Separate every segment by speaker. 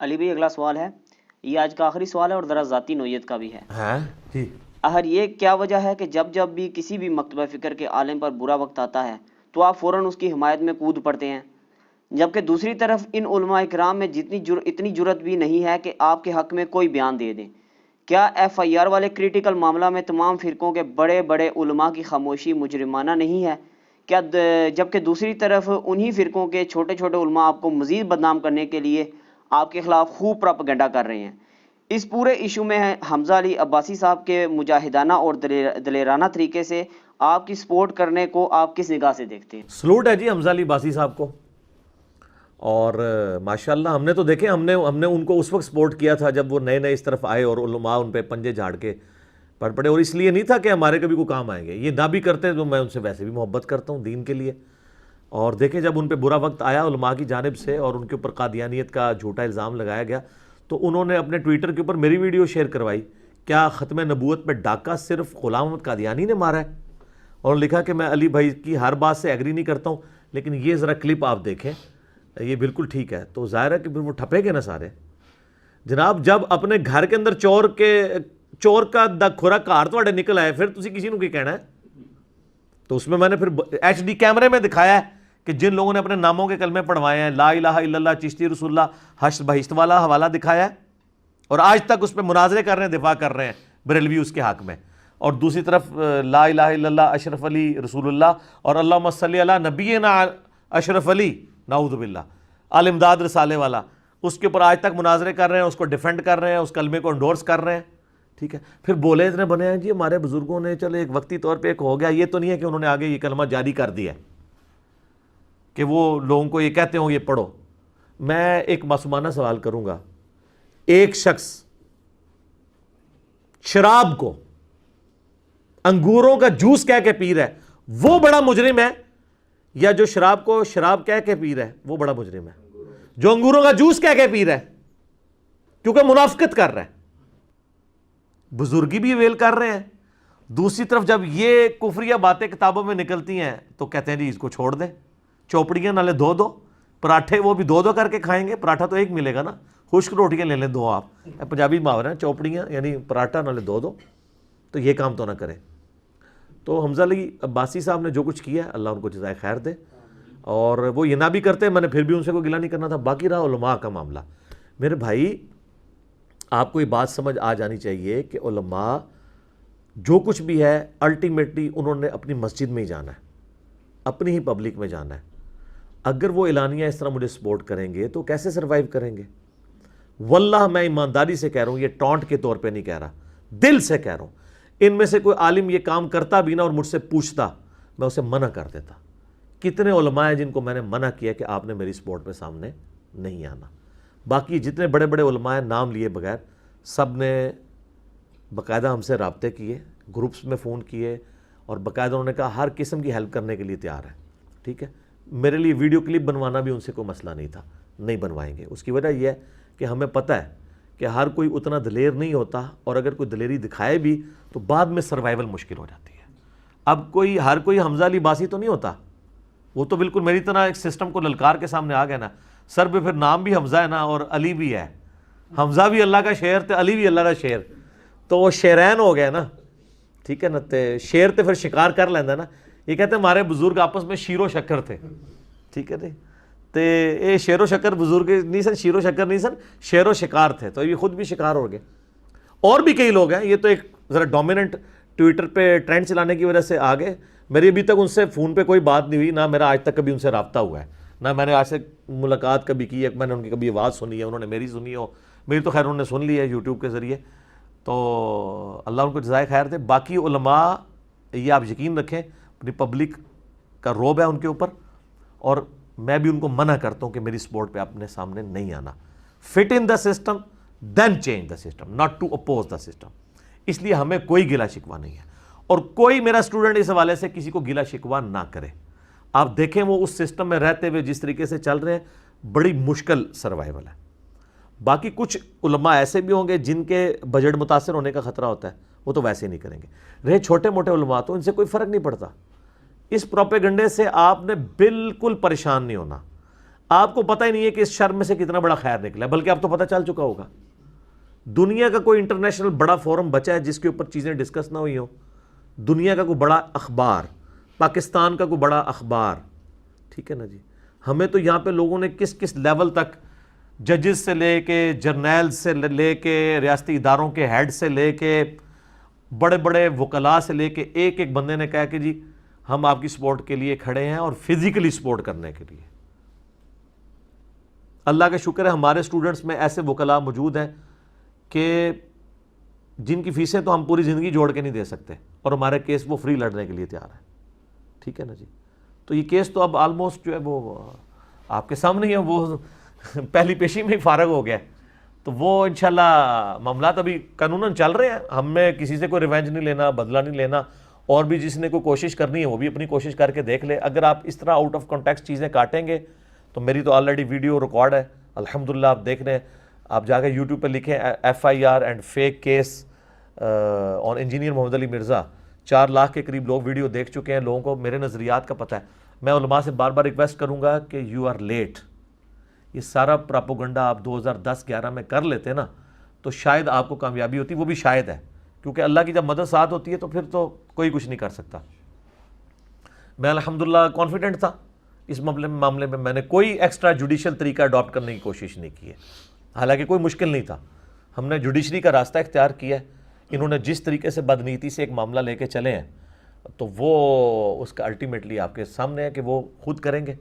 Speaker 1: علی بھائی اگلا سوال ہے، یہ آج کا آخری سوال ہے اور ذرا ذاتی نوعیت کا بھی ہے۔
Speaker 2: ہاں جی،
Speaker 1: اہر یہ کیا وجہ ہے کہ جب بھی کسی بھی مکتبہ فکر کے عالم پر برا وقت آتا ہے تو آپ فوراً اس کی حمایت میں کود پڑتے ہیں، جبکہ دوسری طرف ان علماء اکرام میں اتنی جرت بھی نہیں ہے کہ آپ کے حق میں کوئی بیان دے دیں؟ کیا ایف آئی آر والے کریٹیکل معاملہ میں تمام فرقوں کے بڑے بڑے علماء کی خاموشی مجرمانہ نہیں ہے؟ کیا جبکہ دوسری طرف انہی فرقوں کے چھوٹے چھوٹے علماء آپ کو مزید بدنام کرنے کے لیے آپ کے خلاف خوب پراپیگنڈا کر رہے ہیں؟ اس پورے ایشو میں حمزہ علی عباسی صاحب کے مجاہدانہ اور دلیرانہ طریقے سے آپ کی سپورٹ کرنے کو آپ کس نگاہ سے دیکھتے ہیں؟
Speaker 2: سلوٹ ہے جی حمزہ علی عباسی صاحب کو، اور ماشاءاللہ ہم نے تو دیکھیں، ہم نے ان کو اس وقت سپورٹ کیا تھا جب وہ نئے اس طرف آئے اور علماء ان پہ پنجے جھاڑ کے پڑ پڑے، اور اس لیے نہیں تھا کہ ہمارے کبھی کوئی کام آئیں گے، یہ نہ بھی کرتے تو میں ان سے ویسے بھی محبت کرتا ہوں دین کے لیے۔ اور دیکھیں جب ان پہ برا وقت آیا علماء کی جانب سے اور ان کے اوپر قادیانیت کا جھوٹا الزام لگایا گیا، تو انہوں نے اپنے ٹویٹر کے اوپر میری ویڈیو شیئر کروائی، کیا ختم نبوت پہ ڈاکہ صرف غلام احمد قادیانی نے مارا ہے؟ اور لکھا کہ میں علی بھائی کی ہر بات سے ایگری نہیں کرتا ہوں، لیکن یہ ذرا کلپ آپ دیکھیں، یہ بالکل ٹھیک ہے۔ تو ظاہر ہے کہ پھر وہ ٹھپے گے نا سارے جناب، جب اپنے گھر کے اندر چور کا کھورا کار تواڈے نکل آئے، پھر تسی کسی نو کی کہنا ہے؟ تو اس میں نے پھر ایچ ڈی کیمرے میں دکھایا ہے کہ جن لوگوں نے اپنے ناموں کے کلمے پڑھوائے ہیں، لا الہ الا اللہ، چشتی رسول اللہ، حشر بہشت والا حوالہ دکھایا ہے، اور آج تک اس پہ مناظرے کر رہے ہیں، دفاع کر رہے ہیں بریلوی اس کے حق میں، اور دوسری طرف لا الہ الا اللہ، اشرف علی رسول اللہ، اور اللہم صلی علی نبینا اشرف علی، نعوذ باللہ، آل امداد رسالے والا، اس کے اوپر آج تک مناظرے کر رہے ہیں، اس کو ڈیفینڈ کر رہے ہیں، اس کلمے کو انڈورس کر رہے ہیں، ٹھیک ہے۔ پھر بولے اتنے بنے ہیں جی ہمارے بزرگوں نے، چلو ایک وقتی طور پہ ایک ہو گیا، یہ تو نہیں ہے کہ انہوں نے آگے یہ کلمہ جاری کر دیا ہے کہ وہ لوگوں کو یہ کہتے ہوں یہ پڑھو۔ میں ایک معصومانہ سوال کروں گا، ایک شخص شراب کو انگوروں کا جوس کہہ کے پی رہا ہے، وہ بڑا مجرم ہے، یا جو شراب کو شراب کہہ کے پی رہا ہے وہ بڑا مجرم ہے؟ جو انگوروں کا جوس کہہ کے پی رہا ہے، کیونکہ منافقت کر رہا ہے، بزرگی بھی ویل کر رہے ہیں۔ دوسری طرف جب یہ کفریہ باتیں کتابوں میں نکلتی ہیں تو کہتے ہیں جی اس کو چھوڑ دیں، چوپڑیاں نالے دو پراٹھے وہ بھی دو کر کے کھائیں گے، پراٹھا تو ایک ملے گا نا، خشک روٹیاں لے لیں دو، آپ پنجابی محاورہ ہیں، چوپڑیاں یعنی پراٹھا نالے دو، تو یہ کام تو نہ کریں۔ تو حمزہ علی عباسی صاحب نے جو کچھ کیا ہے اللہ ان کو جزائے خیر دے، اور وہ یہ نہ بھی کرتے، میں نے پھر بھی ان سے کوئی گلہ نہیں کرنا تھا۔ باقی رہا علماء کا معاملہ، میرے بھائی آپ کو یہ بات سمجھ آ جانی چاہیے کہ علماء جو کچھ بھی ہے الٹیمیٹلی انہوں نے اپنی مسجد میں ہی جانا ہے، اپنی ہی پبلک میں جانا ہے۔ اگر وہ اعلانیہ اس طرح مجھے سپورٹ کریں گے تو کیسے سروائیو کریں گے؟ واللہ میں ایمانداری سے کہہ رہا ہوں، یہ ٹونٹ کے طور پہ نہیں کہہ رہا، دل سے کہہ رہا ہوں، ان میں سے کوئی عالم یہ کام کرتا بھی نا اور مجھ سے پوچھتا، میں اسے منع کر دیتا۔ کتنے علماء ہیں جن کو میں نے منع کیا کہ آپ نے میری سپورٹ پہ سامنے نہیں آنا۔ باقی جتنے بڑے بڑے علماء ہیں نام لیے بغیر، سب نے باقاعدہ ہم سے رابطے کیے، گروپس میں فون کیے، اور باقاعدہ انہوں نے کہا ہر قسم کی ہیلپ کرنے کے لیے تیار ہے، ٹھیک ہے۔ میرے لیے ویڈیو کلپ بنوانا بھی ان سے کوئی مسئلہ نہیں تھا، نہیں بنوائیں گے۔ اس کی وجہ یہ ہے کہ ہمیں پتہ ہے کہ ہر کوئی اتنا دلیر نہیں ہوتا، اور اگر کوئی دلیری دکھائے بھی تو بعد میں سروائیول مشکل ہو جاتی ہے۔ اب ہر کوئی حمزہ علی عباسی تو نہیں ہوتا، وہ تو بالکل میری طرح ایک سسٹم کو للکار کے سامنے آ گیا نا، سر پہ پھر نام بھی حمزہ ہے نا اور علی بھی ہے، حمزہ بھی اللہ کا شعر تے علی بھی اللہ کا شعر، تو وہ شعرین ہو گیا نا، ٹھیک ہے نا، تے شعر تے پھر شکار کر لینا نا۔ یہ کہتے ہیں ہمارے بزرگ آپس میں شیر و شکر تھے، ٹھیک ہے جی، تے اے شیر و شکر بزرگ نہیں سن، شیر و شکر نہیں سن، شعر و شکار تھے، تو یہ خود بھی شکار ہو گئے۔ اور بھی کئی لوگ ہیں، یہ تو ایک ذرا ڈومیننٹ ٹویٹر پہ ٹرینڈ چلانے کی وجہ سے آگے، میری ابھی تک ان سے فون پہ کوئی بات نہیں ہوئی، نہ میرا آج تک کبھی ان سے رابطہ ہوا ہے، نہ میں نے آج سے ملاقات کبھی کی ہے، میں نے ان کی کبھی آواز سنی ہے، انہوں نے میری سنی ہو، میری تو خیر انہوں نے سن لی ہے یوٹیوب کے ذریعے، تو اللہ ان کو جزائے خیر دے۔ باقی علماء یہ آپ یقین رکھیں اپنی پبلک کا روب ہے ان کے اوپر، اور میں بھی ان کو منع کرتا ہوں کہ میری سپورٹ پہ اپنے سامنے نہیں آنا۔ Fit in the system then change the system, not to oppose the system. اس لیے ہمیں کوئی گلہ شکوہ نہیں ہے، اور کوئی میرا اسٹوڈنٹ اس حوالے سے کسی کو گلہ شکوہ نہ کرے۔ آپ دیکھیں وہ اس سسٹم میں رہتے ہوئے جس طریقے سے چل رہے ہیں، بڑی مشکل سروائیول ہے۔ باقی کچھ علماء ایسے بھی ہوں گے جن کے بجٹ متاثر ہونے کا خطرہ ہوتا ہے، وہ تو ویسے نہیں کریں گے۔ رہے چھوٹے موٹے علماء تو ان سے کوئی فرق نہیں پڑتا۔ اس پروپیگنڈے سے آپ نے بالکل پریشان نہیں ہونا۔ آپ کو پتہ ہی نہیں ہے کہ اس شر میں سے کتنا بڑا خیر نکلا ہے، بلکہ اب تو پتہ چل چکا ہوگا۔ دنیا کا کوئی انٹرنیشنل بڑا فورم بچا ہے جس کے اوپر چیزیں ڈسکس نہ ہوئی ہوں؟ دنیا کا کوئی بڑا اخبار، پاکستان کا کوئی بڑا اخبار، ٹھیک ہے نا جی؟ ہمیں تو یہاں پہ لوگوں نے کس کس لیول تک، ججز سے لے کے جرنیل سے لے کے ریاستی اداروں کے ہیڈ سے لے کے بڑے بڑے وکلاء سے لے کے ایک ایک بندے نے کہا کہ جی ہم آپ کی سپورٹ کے لیے کھڑے ہیں، اور فزیکلی سپورٹ کرنے کے لیے۔ اللہ کا شکر ہے ہمارے سٹوڈنٹس میں ایسے وکلاء موجود ہیں کہ جن کی فیسیں تو ہم پوری زندگی جوڑ کے نہیں دے سکتے، اور ہمارے کیس وہ فری لڑنے کے لیے تیار ہیں، ٹھیک ہے نا جی؟ تو یہ کیس تو اب آلموسٹ جو ہے وہ آپ کے سامنے ہی ہے، وہ پہلی پیشی میں ہی فارغ ہو گیا ہے۔ تو وہ انشاءاللہ معاملات ابھی قانوناً چل رہے ہیں، ہم میں کسی سے کوئی ریونج نہیں لینا، بدلہ نہیں لینا، اور بھی جس نے کوئی کوشش کرنی ہے وہ بھی اپنی کوشش کر کے دیکھ لے۔ اگر آپ اس طرح آؤٹ آف کانٹیکسٹ چیزیں کاٹیں گے تو میری تو آلریڈی ویڈیو ریکارڈ ہے الحمدللہ، آپ دیکھ رہے ہیں، آپ جا کے یوٹیوب پہ لکھیں FIR and fake case on engineer Muhammad Ali Mirza, 4 lakh کے قریب لوگ ویڈیو دیکھ چکے ہیں، لوگوں کو میرے نظریات کا پتہ ہے۔ میں علماء سے بار بار ریکویسٹ کروں گا کہ یو آر لیٹ، یہ سارا پراپوگنڈا آپ 2010-11 میں کر لیتے نا تو شاید آپ کو کامیابی ہوتی، وہ بھی شاید ہے، کیونکہ اللہ کی جب مدد ساتھ ہوتی ہے تو پھر تو کوئی کچھ نہیں کر سکتا۔ میں الحمدللہ کانفیڈنٹ تھا اس معاملے میں، میں نے کوئی ایکسٹرا جوڈیشل طریقہ اڈاپٹ کرنے کی کوشش نہیں کی ہے، حالانکہ کوئی مشکل نہیں تھا۔ ہم نے جوڈیشری کا راستہ اختیار کیا ہے، انہوں نے جس طریقے سے بدنیتی سے ایک معاملہ لے کے چلے ہیں تو وہ اس کا الٹیمیٹلی آپ کے سامنے ہے کہ وہ خود کریں گے۔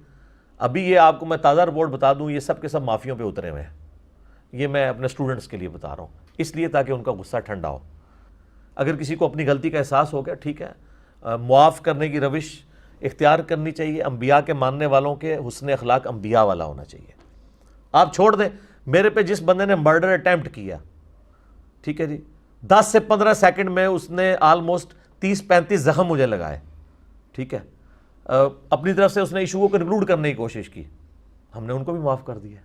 Speaker 2: ابھی یہ آپ کو میں تازہ رپورٹ بتا دوں، یہ سب کے سب معافیوں پہ اترے ہوئے ہیں، یہ میں اپنے سٹوڈنٹس کے لیے بتا رہا ہوں، اس لیے تاکہ ان کا غصہ ٹھنڈا ہو۔ اگر کسی کو اپنی غلطی کا احساس ہو گیا، ٹھیک ہے، معاف کرنے کی روش اختیار کرنی چاہیے۔ انبیاء کے ماننے والوں کے حسن اخلاق انبیاء والا ہونا چاہیے۔ آپ چھوڑ دیں، میرے پہ جس بندے نے مرڈر اٹیمپٹ کیا، ٹھیک ہے جی، 10 سے 15 سیکنڈ میں اس نے آلموسٹ 30-35 زخم مجھے لگائے، ٹھیک ہے، اپنی طرف سے اس نے ایشو کو کنکلوڈ کرنے کی کوشش کی، ہم نے ان کو بھی معاف کر دیا،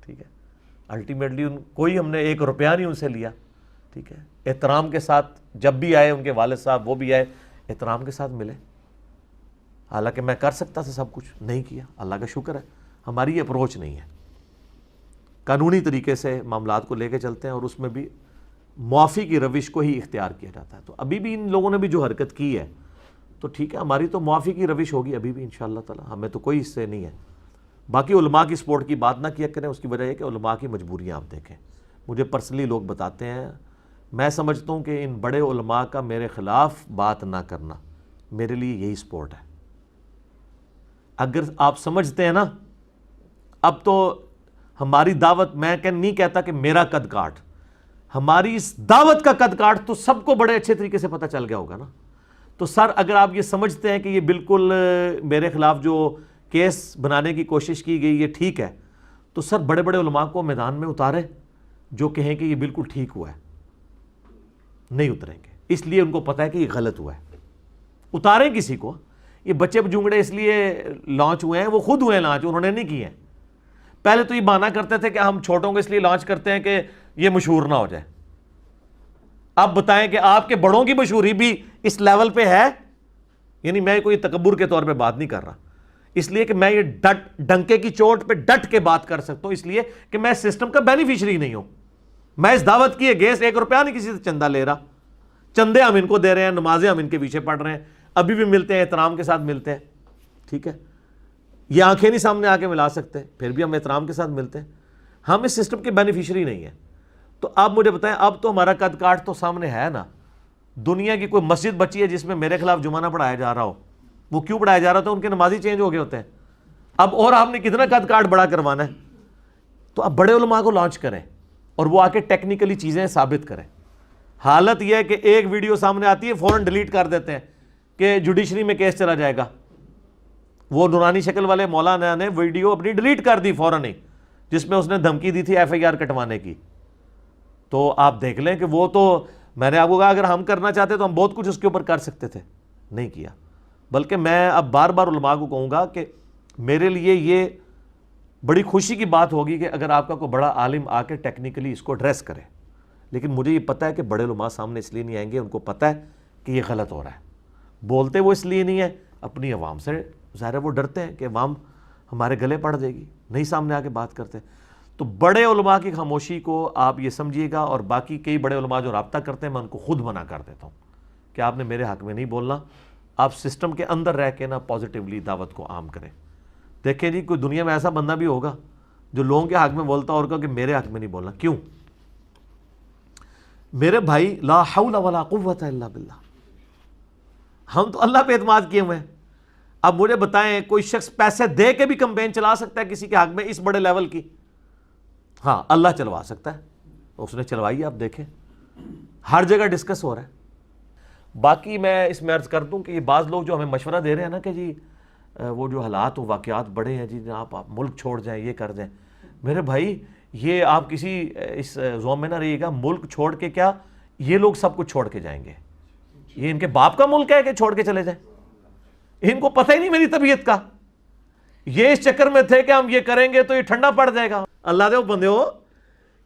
Speaker 2: ٹھیک ہے۔ الٹیمیٹلی کوئی ہم نے 1 روپیہ نہیں ان سے لیا، ٹھیک ہے، احترام کے ساتھ جب بھی آئے ان کے والد صاحب وہ بھی آئے، احترام کے ساتھ ملے۔ حالانکہ میں کر سکتا تھا سب کچھ، نہیں کیا، اللہ کا شکر ہے ہماری یہ اپروچ نہیں ہے، قانونی طریقے سے معاملات کو لے کے چلتے ہیں، اور اس میں بھی معافی کی روش کو ہی اختیار کیا جاتا ہے۔ تو ابھی بھی ان لوگوں نے بھی جو حرکت کی ہے تو ٹھیک ہے، ہماری تو معافی کی روش ہوگی ابھی بھی انشاءاللہ تعالی، ہمیں تو کوئی اس سے نہیں ہے۔ باقی علماء کی سپورٹ کی بات نہ کیا کریں، اس کی وجہ یہ کہ علماء کی مجبوریاں آپ دیکھیں، مجھے پرسنلی لوگ بتاتے ہیں، میں سمجھتا ہوں کہ ان بڑے علماء کا میرے خلاف بات نہ کرنا میرے لیے یہی سپورٹ ہے۔ اگر آپ سمجھتے ہیں نا، اب تو ہماری دعوت، میں نہیں کہتا کہ میرا قد کاٹ، ہماری اس دعوت کا قد کاٹ تو سب کو بڑے اچھے طریقے سے پتہ چل گیا ہوگا نا۔ تو سر اگر آپ یہ سمجھتے ہیں کہ یہ بالکل میرے خلاف جو کیس بنانے کی کوشش کی گئی یہ ٹھیک ہے، تو سر بڑے بڑے علماء کو میدان میں اتارے جو کہیں کہ یہ بالکل ٹھیک ہوا ہے، نہیں اتریں گے، اس لیے ان کو پتہ ہے کہ یہ غلط ہوا ہے۔ اتاریں کسی کو، یہ بچے بجونگڑے اس لیے لانچ ہوئے ہیں، وہ خود ہوئے ہیں لانچ، انہوں نے نہیں کیے ہیں۔ پہلے تو یہ بہانہ کرتے تھے کہ ہم چھوٹوں کو اس لیے لانچ کرتے ہیں کہ یہ مشہور نہ ہو جائے۔ اب بتائیں کہ آپ کے بڑوں کی مشہوری بھی اس لیول پہ ہے، یعنی میں کوئی تکبر کے طور پہ بات نہیں کر رہا، اس لیے کہ میں یہ ڈنکے کی چوٹ پہ ڈٹ کے بات کر سکتا ہوں، اس لیے کہ میں سسٹم کا بینیفیشری نہیں ہوں۔ میں اس دعوت کی گیس 1 روپیہ نہیں کسی سے چندہ لے رہا، چندے ہم ان کو دے رہے ہیں، نمازیں ہم ان کے پیچھے پڑھ رہے ہیں، ابھی بھی ملتے ہیں، احترام کے ساتھ ملتے ہیں، ٹھیک ہے، یہ آنکھیں نہیں سامنے آ کے ملا سکتے، پھر بھی ہم احترام کے ساتھ ملتے ہیں، ہم اس سسٹم کے بینیفیشری نہیں ہیں۔ تو آپ مجھے بتائیں، اب تو ہمارا قد کاٹ تو سامنے ہے نا، دنیا کی کوئی مسجد بچی ہے جس میں میرے خلاف جمعہ نہ پڑھایا جا رہا ہو، وہ کیوں پڑھایا جا رہا تھا؟ ان کے نمازی چینج ہو گئے ہوتے ہیں، اب اور آپ نے کتنا قد کاٹ بڑا کروانا ہے؟ تو اب بڑے علماء کو لانچ کریں اور وہ آ کے ٹیکنیکلی چیزیں ثابت کریں۔ حالت یہ ہے کہ ایک ویڈیو سامنے آتی ہے فوراً ڈیلیٹ کر دیتے ہیں کہ جوڈیشری میں کیس چلا جائے گا۔ وہ نورانی شکل والے مولانا نے ویڈیو اپنی ڈیلیٹ کر دی فوراً ہی، جس میں اس نے دھمکی دی تھی FIR کٹوانے کی۔ تو آپ دیکھ لیں کہ وہ تو میں نے آپ کو کہا اگر ہم کرنا چاہتے تو ہم بہت کچھ اس کے اوپر کر سکتے تھے، نہیں کیا۔ بلکہ میں اب بار بار علماء کو کہوں گا کہ میرے لیے یہ بڑی خوشی کی بات ہوگی کہ اگر آپ کا کوئی بڑا عالم آ کے ٹیکنیکلی اس کو ایڈریس کرے، لیکن مجھے یہ پتہ ہے کہ بڑے علماء سامنے اس لیے نہیں آئیں گے، ان کو پتہ ہے کہ یہ غلط ہو رہا ہے، بولتے وہ اس لیے نہیں ہے، اپنی عوام سے ظاہر ہے وہ ڈرتے ہیں کہ عوام ہمارے گلے پڑ جائے گی، نہیں سامنے آ کے بات کرتے. تو بڑے علماء کی خاموشی کو آپ یہ سمجھیے گا، اور باقی کئی بڑے علماء جو رابطہ کرتے ہیں میں ان کو خود منع کر دیتا ہوں کہ آپ نے میرے حق میں نہیں بولنا. آپ سسٹم کے اندر رہ کے نا پازیٹیولی دعوت کو عام کریں. دیکھیں جی کوئی دنیا میں ایسا بندہ بھی ہوگا جو لوگوں کے حق میں بولتا اور کہا کہ میرے حق میں نہیں بولنا. کیوں؟ میرے بھائی لا حول ولا قوت الا باللہ، ہم تو اللہ پہ اعتماد کیے ہوئے ہیں. اب مجھے بتائیں کوئی شخص پیسے دے کے بھی کمپین چلا سکتا ہے کسی کے حق میں اس بڑے لیول کی؟ ہاں اللہ چلوا سکتا ہے، اس نے چلوائی. آپ دیکھیں ہر جگہ ڈسکس ہو رہا ہے. باقی میں اس میں عرض کر دوں کہ یہ بعض لوگ جو ہمیں مشورہ دے رہے ہیں نا کہ جی وہ جو حالات و واقعات بڑے ہیں جی آپ ملک چھوڑ جائیں، یہ کر دیں. میرے بھائی یہ آپ کسی اس زوم میں نہ رہیے گا. ملک چھوڑ کے کیا، یہ لوگ سب کچھ چھوڑ کے جائیں گے. یہ ان کے باپ کا ملک ہے کہ چھوڑ کے چلے جائیں؟ ان کو پتہ ہی نہیں میری طبیعت کا. یہ اس چکر میں تھے کہ ہم یہ کریں گے تو یہ ٹھنڈا پڑ جائے گا. اللہ دے بندے ہو،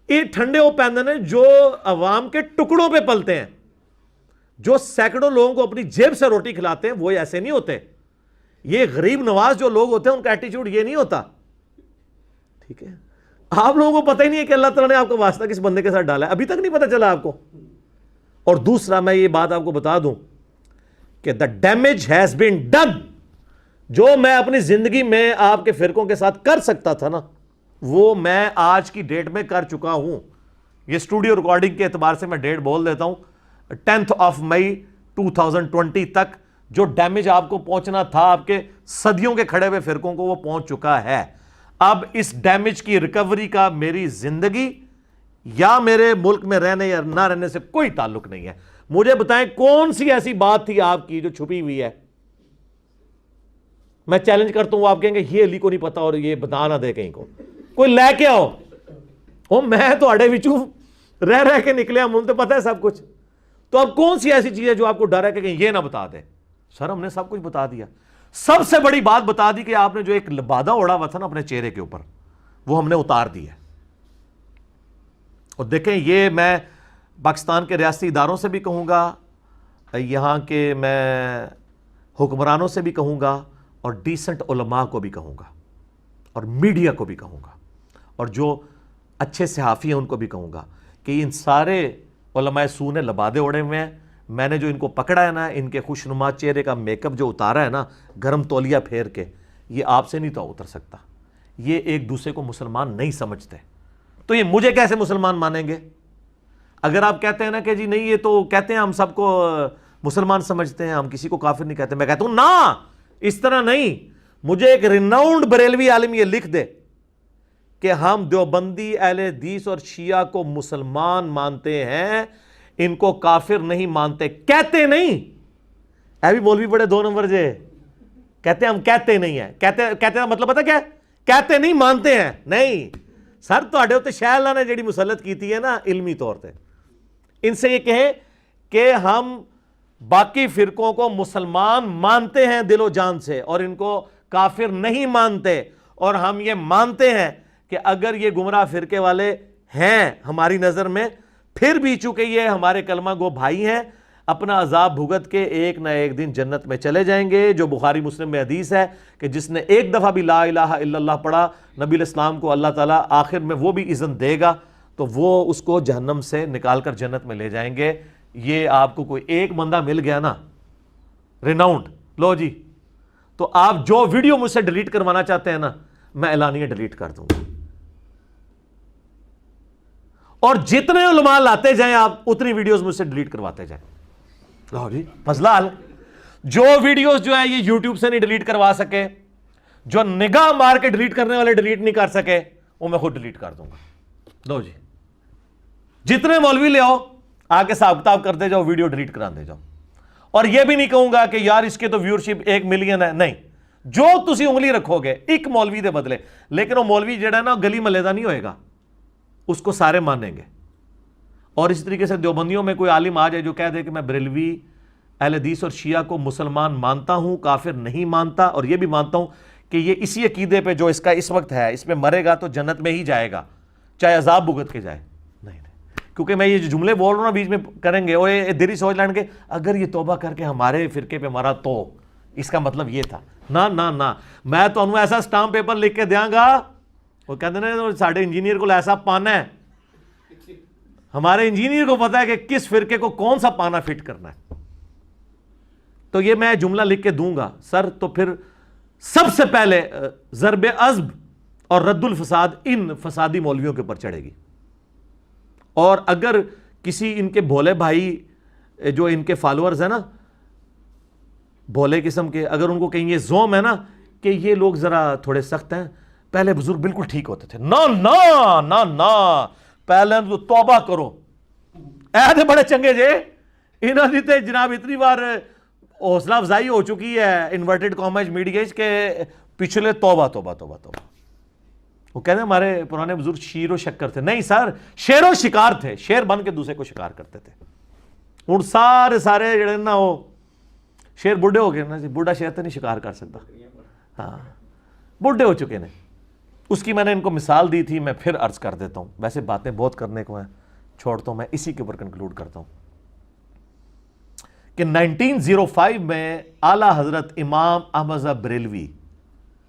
Speaker 2: یہ ٹھنڈے وہ پیندے ہیں جو عوام کے ٹکڑوں پہ پلتے ہیں، جو سینکڑوں لوگوں کو اپنی جیب سے روٹی کھلاتے ہیں. وہ ایسے نہیں ہوتے. یہ غریب نواز جو لوگ ہوتے ہیں ان کا ایٹیچیوڈ یہ نہیں ہوتا. ٹھیک ہے، آپ لوگوں کو پتہ ہی نہیں ہے کہ اللہ تعالیٰ نے آپ کا واسطہ کس بندے کے ساتھ ڈالا ہے. ابھی تک نہیں پتہ چلا آپ کو. اور دوسرا میں یہ بات آپ کو بتا دوں کہ the damage has been done. جو میں اپنی زندگی میں آپ کے فرقوں کے ساتھ کر سکتا تھا نا، وہ میں آج کی ڈیٹ میں کر چکا ہوں. یہ اسٹوڈیو ریکارڈنگ کے اعتبار سے میں ڈیٹ بول دیتا ہوں، 10 مئی 2020 تک جو ڈیمیج آپ کو پہنچنا تھا آپ کے صدیوں کے کھڑے ہوئے فرقوں کو، وہ پہنچ چکا ہے. اب اس ڈیمیج کی ریکوری کا میری زندگی یا میرے ملک میں رہنے یا نہ رہنے سے کوئی تعلق نہیں ہے. مجھے بتائیں کون سی ایسی بات تھی آپ کی جو چھپی ہوئی ہے؟ میں چیلنج کرتا ہوں، آپ کہیں گے یہ علی کو نہیں پتا اور یہ بتا نہ دے کہیں کو. کوئی لے کے آؤ. میں تو اڑے وچوں رہ رہ کے نکلے، ہم تو پتہ ہے سب کچھ. تو اب کون سی ایسی چیز ہے جو آپ کو ڈر ہے کہ کہیں یہ نہ بتا دے؟ سر ہم نے سب کچھ بتا دیا. سب سے بڑی بات بتا دی کہ آپ نے جو ایک لبادہ اڑا ہوا تھا نا اپنے چہرے کے اوپر، وہ ہم نے اتار دیا. اور دیکھیں یہ میں پاکستان کے ریاستی اداروں سے بھی کہوں گا، یہاں کے میں حکمرانوں سے بھی کہوں گا، اور ڈیسنٹ علماء کو بھی کہوں گا، اور میڈیا کو بھی کہوں گا، اور جو اچھے صحافی ہیں ان کو بھی کہوں گا کہ ان سارے علماء سو نے لبادے اڑے ہوئے ہیں. میں نے جو ان کو پکڑا ہے نا، ان کے خوشنما چہرے کا میک اپ جو اتارا ہے نا گرم تولیہ پھیر کے، یہ آپ سے نہیں تو اتر سکتا. یہ ایک دوسرے کو مسلمان نہیں سمجھتے، تو یہ مجھے کیسے مسلمان مانیں گے؟ اگر آپ کہتے ہیں نا کہ جی نہیں یہ تو کہتے ہیں ہم سب کو مسلمان سمجھتے ہیں، ہم کسی کو کافر نہیں کہتے. میں کہتا ہوں نا، اس طرح نہیں. مجھے ایک ریناؤنڈ بریلوی عالم یہ لکھ دے کہ ہم دیوبندی اہل حدیث اور شیعہ کو مسلمان مانتے ہیں، ان کو کافر نہیں مانتے. کہتے نہیں. بھی مولوی بڑے 2 نمبر جے کہتے ہیں ہم کہتے نہیں ہیں. کہتے مطلب پتا کیا؟ کہتے نہیں، مانتے ہیں. نہیں سر، تواڈے اوتے شاہ اللہ نے جڑی مسلط کیتی ہے نا علمی طور پہ، ان سے یہ کہیں کہ ہم باقی فرقوں کو مسلمان مانتے ہیں دل و جان سے، اور ان کو کافر نہیں مانتے. اور ہم یہ مانتے ہیں کہ اگر یہ گمراہ فرقے والے ہیں ہماری نظر میں، پھر بھی چونکہ یہ ہمارے کلمہ گو بھائی ہیں، اپنا عذاب بھگت کے ایک نہ ایک دن جنت میں چلے جائیں گے. جو بخاری مسلم میں حدیث ہے کہ جس نے ایک دفعہ بھی لا الہ الا اللہ پڑھا، نبی الاسلام کو اللہ تعالیٰ آخر میں وہ بھی اذن دے گا تو وہ اس کو جہنم سے نکال کر جنت میں لے جائیں گے. یہ آپ کو کوئی ایک بندہ مل گیا نا ریناؤنڈ، لو جی، تو آپ جو ویڈیو مجھ سے ڈیلیٹ کروانا چاہتے ہیں نا، میں اعلانیہ ڈیلیٹ کر دوں گا. اور جتنے علماء لاتے جائیں آپ اتنی ویڈیوز مجھ سے ڈیلیٹ کرواتے جائیں. لو جی مسئلہ حل. جو ویڈیوز جو ہے یہ یوٹیوب سے نہیں ڈیلیٹ کروا سکے، جو نگاہ مار کے ڈیلیٹ کرنے والے ڈیلیٹ نہیں کر سکے، وہ میں خود ڈیلیٹ کر دوں گا. لو جی جتنے مولوی لے آؤ، آگے حساب کتاب کرتے جاؤ، ویڈیو ڈیلیٹ کرا دے جاؤ. اور یہ بھی نہیں کہوں گا کہ یار اس کے تو ویورشپ 1 ملین ہے. نہیں، جو تسی انگلی رکھو گے ایک مولوی دے بدلے، لیکن وہ مولوی جڑا ہے نا گلی محلے دا نہیں ہوئے گا، اس کو سارے مانیں گے. اور اس طریقے سے دیوبندیوں میں کوئی عالم آ جائے جو کہہ دے کہ میں بریلوی اہل حدیث اور شیعہ کو مسلمان مانتا ہوں، کافر نہیں مانتا، اور یہ بھی مانتا ہوں کہ یہ اسی عقیدے پہ جو اس کا اس وقت ہے، اس میں مرے گا تو جنت میں ہی جائے گا، چاہے عذاب بھگت کے جائے. نہیں، کیونکہ میں یہ جو جملے بول رہا ہوں نا بیچ میں کریں گے اور یہ دری سوچ لیں گے اگر یہ توبہ کر کے ہمارے فرقے پہ مرا تو اس کا مطلب یہ تھا. ਨਾ ਨਾ ਨਾ, ਮੈਂ ਤੁਹਾਨੂੰ ਐਸਾ ਸਟਾਂਪ ਪੇਪਰ ਲਿਖ ਕੇ ਦਿਆਂਗਾ, وہ کہتے ہیں ساڑھے انجینئر کو ایسا پانا ہے, ہمارے انجینئر کو پتا ہے کہ کس فرقے کو کون سا پانا فٹ کرنا ہے. تو یہ میں جملہ لکھ کے دوں گا سر, تو پھر سب سے پہلے ضرب عضب اور رد الفساد ان فسادی مولویوں کے اوپر چڑھے گی. اور اگر کسی ان کے بھولے بھائی جو ان کے فالوورز ہیں نا, بھولے قسم کے, اگر ان کو کہیں یہ زوم ہے نا کہ یہ لوگ ذرا تھوڑے سخت ہیں, پہلے بزرگ بالکل ٹھیک ہوتے تھے, نا نا نا نا, پہلے تو توبہ کرو, اے تھے بڑے چنگے جے, انہوں نے تے جناب اتنی بار حوصلہ افزائی ہو چکی ہے انورٹڈ کامرس میڈیا کے پچھلے توبہ توبہ توبہ توبہ. وہ کہتے ہیں ہمارے پرانے بزرگ شیر و شکر تھے. نہیں سر, شیر و شکار تھے, شیر بن کے دوسرے کو شکار کرتے تھے. ہوں سارے جڑے نا وہ شیر بڈھے ہو گئے نا جی, بڈھا شیر تو نہیں شکار کر سکتا, ہاں بڈھے ہو چکے ہیں. اس کی میں نے ان کو مثال دی تھی, میں پھر عرض کر دیتا ہوں, ویسے باتیں بہت کرنے کو ہیں, چھوڑتا ہوں, میں اسی کے اوپر کنکلوڈ کرتا ہوں کہ 1905 میں اعلیٰ حضرت امام احمد بریلوی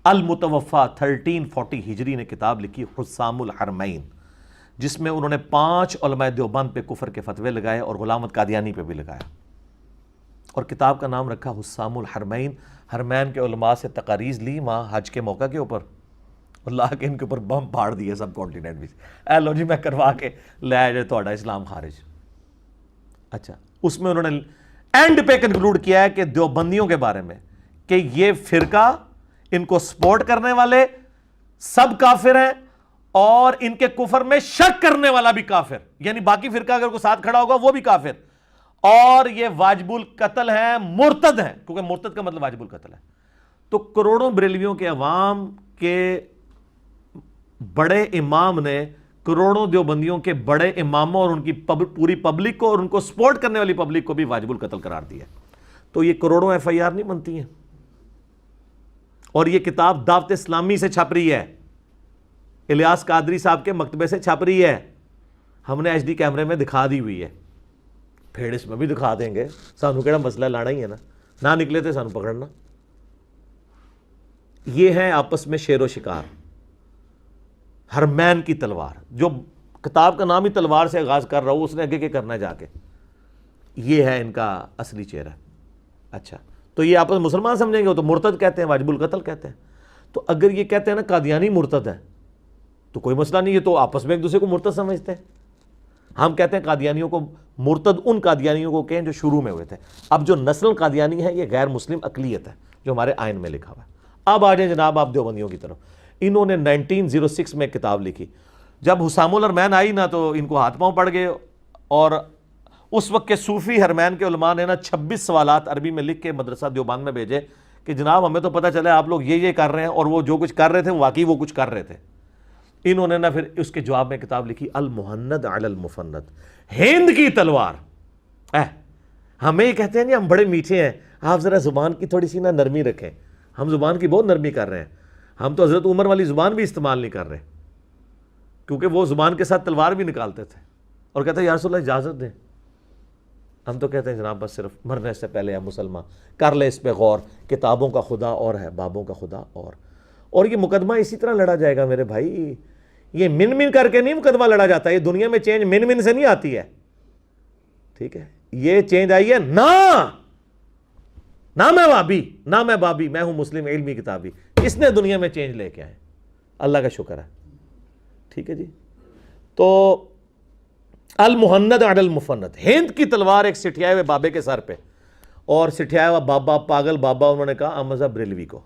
Speaker 2: المتوفا 1340 ہجری نے کتاب لکھی حسام الحرمین, جس میں انہوں نے 5 علماء دیوبند پہ کفر کے فتوے لگائے اور غلام احمد قادیانی پہ بھی لگایا, اور کتاب کا نام رکھا حسام الحرمین. حرمین کے علماء سے تقاریض لی وہاں حج کے موقع کے اوپر, اللہ کے ان کے اوپر بم پھاڑ دیے سب کانٹیننٹ میں, اے لو جی میں کروا کے لے جائے تھوڑا اسلام خارج. اچھا, اس میں انہوں نے اینڈ پہ کنکلوڈ کیا ہے کہ دیوبندیوں کے بارے میں کہ یہ فرقہ, ان کو سپورٹ کرنے والے سب کافر ہیں, اور ان کے کفر میں شک کرنے والا بھی کافر, یعنی باقی فرقہ اگر کوئی ساتھ کھڑا ہوگا وہ بھی کافر, اور یہ واجب القتل ہیں, مرتد ہیں, کیونکہ مرتد کا مطلب واجب القتل ہے. تو کروڑوں بریلویوں کے عوام کے بڑے امام نے کروڑوں دیوبندیوں کے بڑے اماموں اور ان کی پوری پبلک کو اور ان کو سپورٹ کرنے والی پبلک کو بھی واجب القتل قرار دیا. تو یہ کروڑوں ایف آئی آر نہیں بنتی ہیں, اور یہ کتاب دعوت اسلامی سے چھپ رہی ہے, الیاس قادری صاحب کے مکتبے سے چھپ رہی ہے, ہم نے ایچ ڈی کیمرے میں دکھا دی ہوئی ہے, پھر اس میں بھی دکھا دیں گے, سانو کیڑا مسئلہ لانا ہی ہے نا, نہ نکلے تھے سانو پکڑنا. یہ ہے آپس میں شیر و شکار, حرمین کی تلوار, جو کتاب کا نام ہی تلوار سے آغاز کر رہا ہوں, اس نے آگے کیا کرنا ہے جا کے, یہ ہے ان کا اصلی چہرہ. اچھا, تو یہ آپس مسلمان سمجھیں گے, وہ تو مرتد کہتے ہیں, واجب القتل کہتے ہیں. تو اگر یہ کہتے ہیں نا قادیانی مرتد ہے تو کوئی مسئلہ نہیں ہے, تو آپس میں ایک دوسرے کو مرتد سمجھتے ہیں. ہم کہتے ہیں قادیانیوں کو مرتد ان قادیانیوں کو کہیں جو شروع میں ہوئے تھے. اب جو نسل قادیانی ہے یہ غیر مسلم اقلیت ہے جو ہمارے آئین میں لکھا ہوا ہے. اب آ جائیں جناب آپ دیوبندیوں کی طرف. انہوں نے 1906 میں کتاب لکھی. جب حسام الحرمین آئی نا تو ان کو ہاتھ پاؤں پڑ گئے, اور اس وقت کے صوفی حرمین کے علماء نے نا 26 سوالات عربی میں لکھ کے مدرسہ دیوبند میں بھیجے کہ جناب ہمیں تو پتہ چلا آپ لوگ یہ کر رہے ہیں, اور وہ جو کچھ کر رہے تھے واقعی وہ کچھ کر رہے تھے. انہوں نے نا پھر اس کے جواب میں کتاب لکھی المہند علی المفند, ہند کی تلوار. ہمیں یہ کہتے ہیں نہیں ہم بڑے میٹھے ہیں, آپ ذرا زبان کی تھوڑی سی نا نرمی رکھیں. ہم زبان کی بہت نرمی کر رہے ہیں, ہم تو حضرت عمر والی زبان بھی استعمال نہیں کر رہے, کیونکہ وہ زبان کے ساتھ تلوار بھی نکالتے تھے اور کہتے ہیں یا رسول اللہ اجازت دیں. ہم تو کہتے ہیں جناب بس صرف مرنے سے پہلے یا مسلمان کر لے اس پہ غور, کتابوں کا خدا اور ہے, بابوں کا خدا اور یہ مقدمہ اسی طرح لڑا جائے گا میرے بھائی. یہ من کر کے نہیں مقدمہ لڑا جاتا, یہ دنیا میں چینج من سے نہیں آتی ہے, ٹھیک ہے. یہ چینج آئی ہے نہ میں وابی نہ میں بابی, میں ہوں مسلم علمی کتابی. اس نے دنیا میں چینج لے کے آئے, اللہ کا شکر ہے, ٹھیک ہے جی. تو المہند علی المفند, ہند کی تلوار ایک سٹھیائے ہوئے بابے کے سر پہ, اور سٹھیایا ہوا بابا, پاگل بابا انہوں نے کہا احمد بریلوی کو.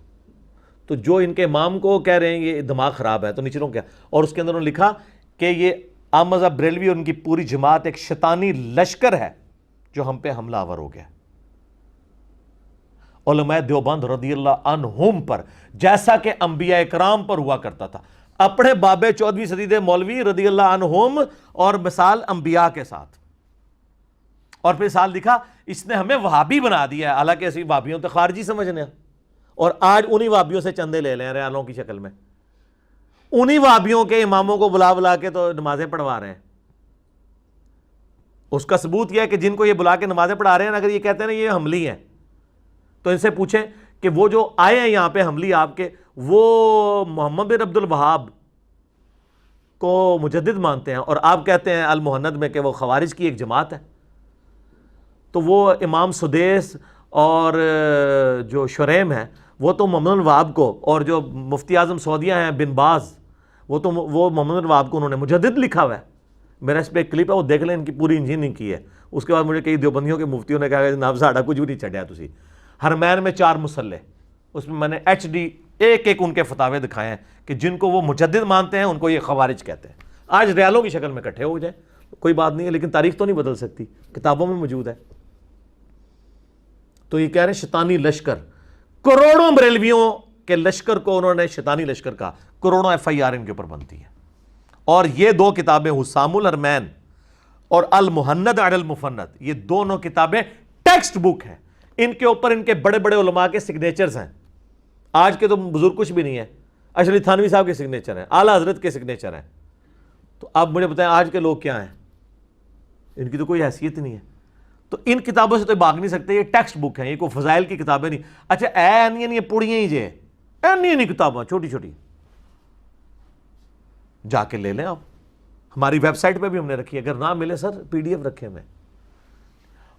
Speaker 2: تو جو ان کے امام کو کہہ رہے ہیں یہ دماغ خراب ہے, تو نیچروں کیا, اور اس کے اندر انہوں نے لکھا کہ یہ احمد بریلوی اور ان کی پوری جماعت ایک شیطانی لشکر ہے جو ہم پہ حملہ آور ہو گیا. علماء دیوبند رضی اللہ عنہم پر جیسا کہ انبیاء اکرام پر ہوا کرتا تھا, اپنے بابے 14ویں صدی دے مولوی رضی اللہ عنہم اور مثال انبیاء کے ساتھ. اور پھر سال دکھا اس نے ہمیں وہابی بنا دیا ہے, حالانکہ ایسی وہابیوں تو خارجی سمجھنے ہیں, اور آج انہی وہابیوں سے چندے لے لیں ریالوں کی شکل میں, انہی وہابیوں کے اماموں کو بلا کے تو نمازیں پڑھوا رہے ہیں. اس کا ثبوت یہ ہے کہ جن کو یہ بلا کے نمازیں پڑھا رہے ہیں, اگر یہ کہتے ہیں نا یہ حملی ہیں, تو ان سے پوچھیں کہ وہ جو آئے ہیں یہاں پہ حملی آپ کے، وہ محمد بن عبد الوہاب کو مجدد مانتے ہیں، اور آپ کہتے ہیں المہند میں کہ وہ خوارج کی ایک جماعت ہے، تو وہ امام سدیس اور جو شریم ہے وہ تو محمد بن الوہاب کو، اور جو مفتی اعظم سعودیہ ہیں بن باز، وہ محمد بن الوہاب کو انہوں نے مجدد لکھا ہوا ہے۔ میرا اس پہ ایک کلپ ہے، وہ دیکھ لیں، ان کی پوری انجینئرنگ کی ہے۔ اس کے بعد مجھے کئی دیوبندیوں کے مفتیوں نے کہا کہ جناب ساڈا کچھ بھی نہیں چڑھیا تسی، حرمین میں 4 مصلے، اس میں نے HD ایک ان کے فتاوے دکھائے ہیں کہ جن کو وہ مجدد مانتے ہیں ان کو یہ خوارج کہتے ہیں۔ آج ریالوں کی شکل میں اکٹھے ہو جائیں کوئی بات نہیں ہے، لیکن تاریخ تو نہیں بدل سکتی، کتابوں میں موجود ہے۔ تو یہ کہہ رہے ہیں شیطانی لشکر، کروڑوں بریلویوں کے لشکر کو انہوں نے شیطانی لشکر کہا، کروڑوں FIR ان کے اوپر بنتی ہے۔ اور یہ 2 کتابیں حسام الحرمین اور المہند علی المفند، یہ دونوں کتابیں ٹیکسٹ بک ہیں، ان کے اوپر ان کے بڑے بڑے علماء کے سگنیچرز ہیں۔ آج کے تو بزرگ کچھ بھی نہیں ہے، اشرف تھانوی صاحب کے سگنیچر ہیں، اعلیٰ حضرت کے سگنیچر ہیں۔ تو اب مجھے بتائیں آج کے لوگ کیا ہیں؟ ان کی تو کوئی حیثیت نہیں ہے۔ تو ان کتابوں سے تو بھاگ نہیں سکتے، یہ ٹیکسٹ بک ہیں، یہ کوئی فضائل کی کتابیں نہیں۔ اچھا نہیں پڑھیاں ہی جے نہیں کتابیں چھوٹی چھوٹی، جا کے لے لیں آپ، ہماری ویب سائٹ پہ بھی ہم نے رکھی ہے، اگر نہ ملے سر PDF رکھے میں،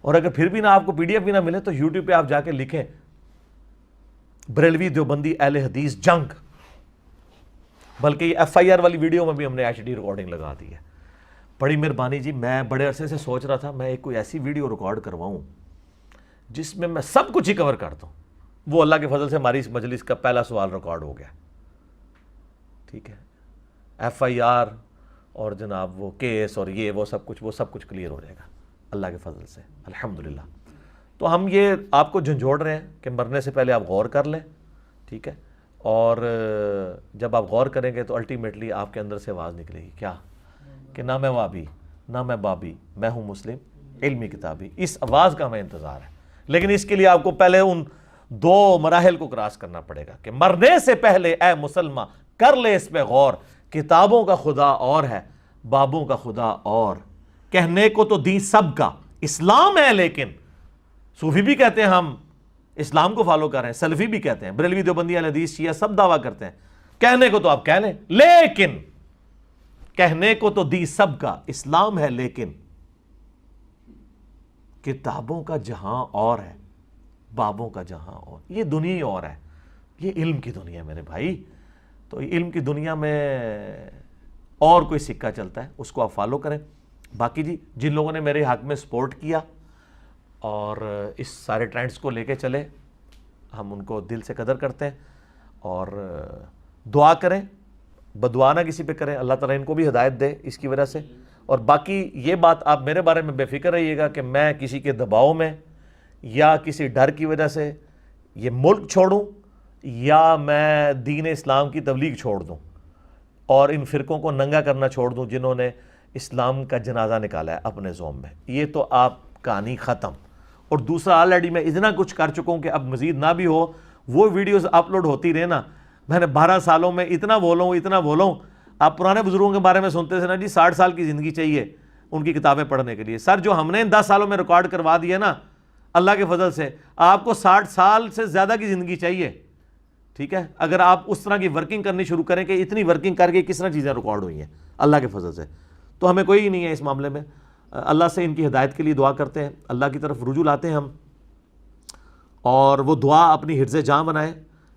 Speaker 2: اور اگر پھر بھی نہ آپ کو PDF بھی نہ ملے تو YouTube پہ آپ جا کے لکھیں بریلوی دیوبندی اہل حدیث جنگ، بلکہ یہ FIR والی ویڈیو میں بھی ہم نے HD ریکارڈنگ لگا دی ہے۔ بڑی مہربانی جی، میں بڑے عرصے سے سوچ رہا تھا میں ایک کوئی ایسی ویڈیو ریکارڈ کرواؤں جس میں سب کچھ ہی کور کرتا ہوں۔ وہ اللہ کے فضل سے ہماری اس مجلس کا پہلا سوال ریکارڈ ہو گیا، ٹھیک ہے، FIR اور جناب وہ کیس اور یہ وہ سب کچھ کلیئر ہو جائے گا اللہ کے فضل سے الحمدللہ۔ تو ہم یہ آپ کو جھنجھوڑ رہے ہیں کہ مرنے سے پہلے آپ غور کر لیں، ٹھیک ہے، اور جب آپ غور کریں گے تو الٹیمیٹلی آپ کے اندر سے آواز نکلے گی کیا کہ نہ میں وابی نہ میں بابی، میں ہوں مسلم علمی کتابی۔ اس آواز کا ہمیں انتظار ہے، لیکن اس کے لیے آپ کو پہلے ان 2 مراحل کو کراس کرنا پڑے گا کہ مرنے سے پہلے اے مسلمان کر لے اس پہ غور، کتابوں کا خدا اور ہے، بابوں کا خدا اور، کہنے کو تو دین سب کا اسلام ہے، لیکن صوفی بھی کہتے ہیں ہم اسلام کو فالو کر رہے ہیں، سلفی بھی کہتے ہیں، بریلوی دیوبندی اہل حدیث شیعہ سب دعویٰ کرتے ہیں، کہنے کو تو آپ کہہ لیں، لیکن کہنے کو تو دی سب کا اسلام ہے، لیکن کتابوں کا جہاں اور ہے، بابوں کا جہاں اور، یہ دنیا ہی اور ہے، یہ علم کی دنیا ہے میرے بھائی۔ تو علم کی دنیا میں اور کوئی سکہ چلتا ہے، اس کو آپ فالو کریں۔ باقی جی جن لوگوں نے میرے حق میں سپورٹ کیا اور اس سارے ٹرینڈز کو لے کے چلے، ہم ان کو دل سے قدر کرتے ہیں، اور دعا کریں، بدعا نہ کسی پہ کریں، اللہ تعالیٰ ان کو بھی ہدایت دے اس کی وجہ سے۔ اور باقی یہ بات آپ میرے بارے میں بے فکر رہیے گا کہ میں کسی کے دباؤ میں یا کسی ڈر کی وجہ سے یہ ملک چھوڑوں یا میں دین اسلام کی تبلیغ چھوڑ دوں اور ان فرقوں کو ننگا کرنا چھوڑ دوں جنہوں نے اسلام کا جنازہ نکالا ہے اپنے زوم میں، یہ تو آپ کہانی ختم۔ اور دوسرا آلریڈی میں اتنا کچھ کر چکا ہوں کہ اب مزید نہ بھی ہو، وہ ویڈیوز اپلوڈ ہوتی رہے نا، میں نے 12 سالوں میں اتنا بولوں۔ آپ پرانے بزرگوں کے بارے میں سنتے تھے نا جی 60 سال کی زندگی چاہیے ان کی کتابیں پڑھنے کے لیے، سر جو ہم نے ان 10 سالوں میں ریکارڈ کروا دیا نا اللہ کے فضل سے، آپ کو 60 سال سے زیادہ کی زندگی چاہیے، ٹھیک ہے، اگر آپ اس طرح کی ورکنگ کرنی شروع کریں کہ اتنی ورکنگ کر کے کس طرح چیزیں ریکارڈ ہوئی ہیں اللہ کے فضل سے۔ تو ہمیں کوئی نہیں ہے اس معاملے میں، اللہ سے ان کی ہدایت کے لیے دعا کرتے ہیں، اللہ کی طرف رجوع لاتے ہیں ہم، اور وہ دعا اپنی حفظ جاں بنائے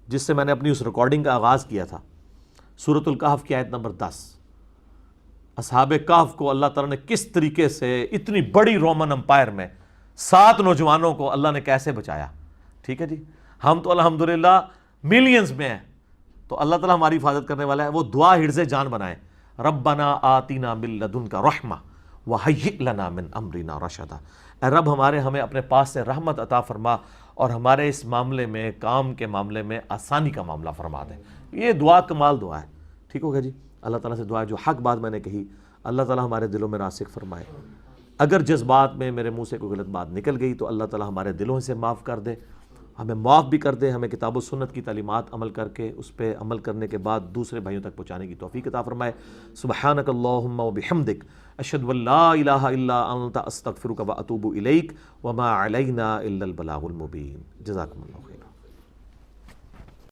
Speaker 2: جس سے میں نے اپنی اس ریکارڈنگ کا آغاز کیا تھا۔ سورۃ الکہف کی آیت نمبر 10، اصحاب کہف کو اللہ تعالیٰ نے کس طریقے سے اتنی بڑی رومن امپائر میں 7 نوجوانوں کو اللہ نے کیسے بچایا، ٹھیک ہے جی، ہم تو الحمدللہ ملینز میں ہیں، تو اللہ تعالیٰ ہماری حفاظت کرنے والا ہے۔ وہ دعا حرز جان بنائیں، ربنا آتینا من لدنک رحمہ وہیئ لنا من امرنا رشدا، اے رب ہمیں اپنے پاس سے رحمت عطا فرما اور ہمارے اس معاملے میں، کام کے معاملے میں آسانی کا معاملہ فرما دیں۔ یہ دعا کمال دعا ہے، ٹھیک ہو گیا جی۔ اللہ تعالیٰ سے دعا ہے جو حق بات میں نے کہی اللہ تعالیٰ ہمارے دلوں میں راسخ فرمائے، اگر جذبات میں میرے منہ سے کوئی غلط بات نکل گئی تو اللہ تعالیٰ ہمارے دلوں سے معاف کر دے، ہمیں معاف بھی کر دے، ہمیں کتاب و سنت کی تعلیمات عمل کر کے اس پہ عمل کرنے کے بعد دوسرے بھائیوں تک پہنچانے کی توفیق عطا فرمائے۔ سبحانک اللہم وبحمدک، اشہد ان لا الہ الا انت، استغفرک واتوب الیک، وما علینا الا البلاغ المبین۔ جزاکم اللہ خیر۔